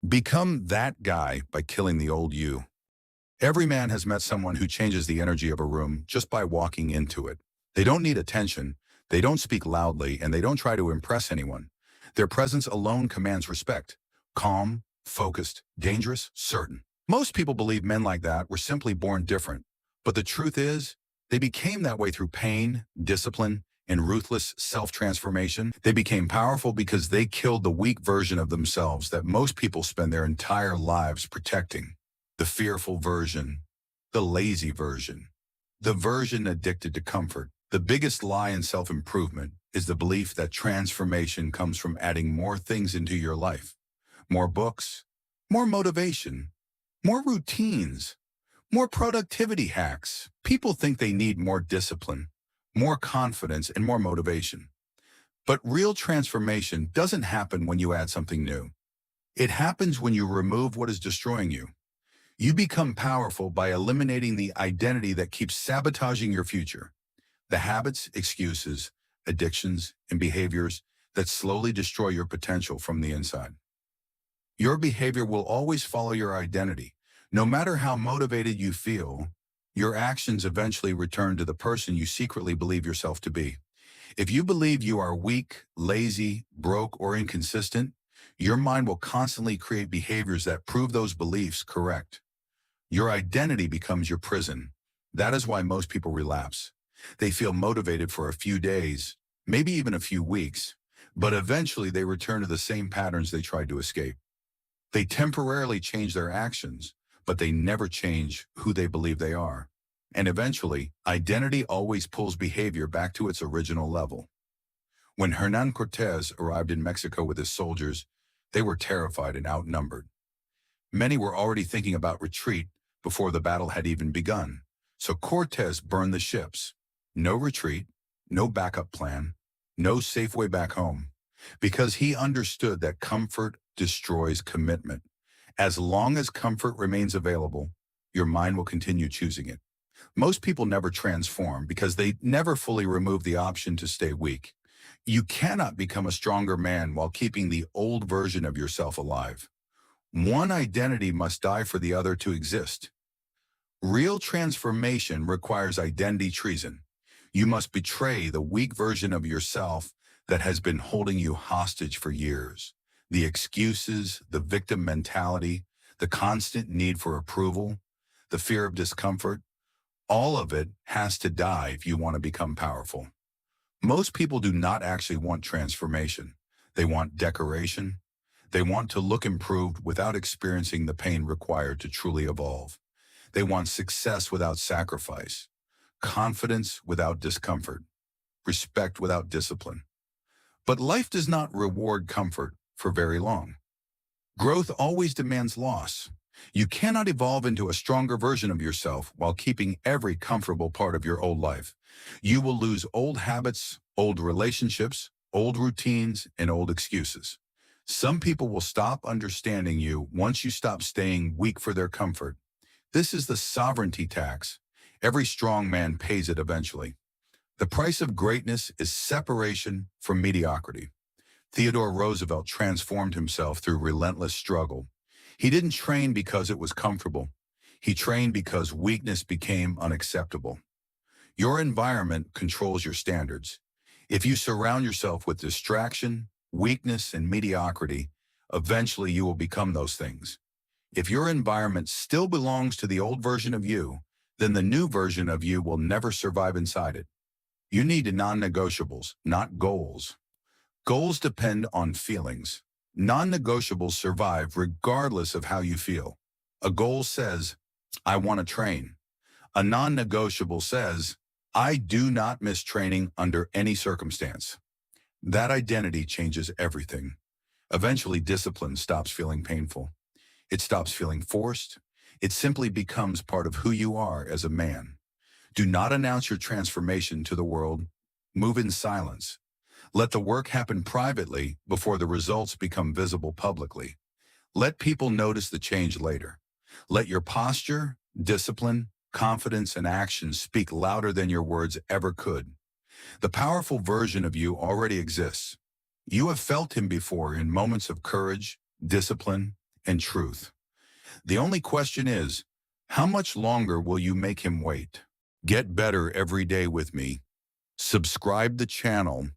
Become that guy by killing the old you. Every man has met someone who changes the energy of a room just by walking into it. They don't need attention, they don't speak loudly, and they don't try to impress anyone. Their presence alone commands respect. Calm, focused, dangerous, certain. Most people believe men like that were simply born different. But the truth is, they became that way through pain, discipline, and ruthless self-transformation. They became powerful because they killed the weak version of themselves that most people spend their entire lives protecting. The fearful version, the lazy version, the version addicted to comfort. The biggest lie in self-improvement is the belief that transformation comes from adding more things into your life. More books, more motivation, more routines, more productivity hacks. People think they need more discipline, more confidence, and more motivation. But real transformation doesn't happen when you add something new. It happens when you remove what is destroying you. You become powerful by eliminating the identity that keeps sabotaging your future. The habits, excuses, addictions, and behaviors that slowly destroy your potential from the inside. Your behavior will always follow your identity. No matter how motivated you feel, your actions eventually return to the person you secretly believe yourself to be. If you believe you are weak, lazy, broke, or inconsistent, your mind will constantly create behaviors that prove those beliefs correct. Your identity becomes your prison. That is why most people relapse. They feel motivated for a few days, maybe even a few weeks, but eventually they return to the same patterns they tried to escape. They temporarily change their actions, but they never change who they believe they are. And eventually, identity always pulls behavior back to its original level. When Hernán Cortés arrived in Mexico with his soldiers, they were terrified and outnumbered. Many were already thinking about retreat before the battle had even begun. So Cortés burned the ships. No retreat, no backup plan, no safe way back home, because he understood that comfort destroys commitment. As long as comfort remains available, your mind will continue choosing it. Most people never transform because they never fully remove the option to stay weak. You cannot become a stronger man while keeping the old version of yourself alive. One identity must die for the other to exist. Real transformation requires identity treason. You must betray the weak version of yourself that has been holding you hostage for years. The excuses, the victim mentality, the constant need for approval, the fear of discomfort, all of it has to die if you want to become powerful. Most people do not actually want transformation. They want decoration. They want to look improved without experiencing the pain required to truly evolve. They want success without sacrifice, confidence without discomfort, respect without discipline. But life does not reward comfort for very long. Growth always demands loss. You cannot evolve into a stronger version of yourself while keeping every comfortable part of your old life. You will lose old habits, old relationships, old routines, and old excuses. Some people will stop understanding you once you stop staying weak for their comfort. This is the sovereignty tax. Every strong man pays it eventually. The price of greatness is separation from mediocrity. Theodore Roosevelt transformed himself through relentless struggle. He didn't train because it was comfortable. He trained because weakness became unacceptable. Your environment controls your standards. If you surround yourself with distraction, weakness, and mediocrity, eventually you will become those things. If your environment still belongs to the old version of you, then the new version of you will never survive inside it. You need non-negotiables, not goals. Goals depend on feelings. Non-negotiables survive regardless of how you feel. A goal says, I want to train. A non-negotiable says, I do not miss training under any circumstance. That identity changes everything. Eventually, discipline stops feeling painful. It stops feeling forced. It simply becomes part of who you are as a man. Do not announce your transformation to the world. Move in silence. Let the work happen privately before the results become visible publicly. Let people notice the change later. Let your posture, discipline, confidence, and actions speak louder than your words ever could. The powerful version of you already exists. You have felt him before in moments of courage, discipline, and truth. The only question is, how much longer will you make him wait? Get better every day with me. Subscribe the channel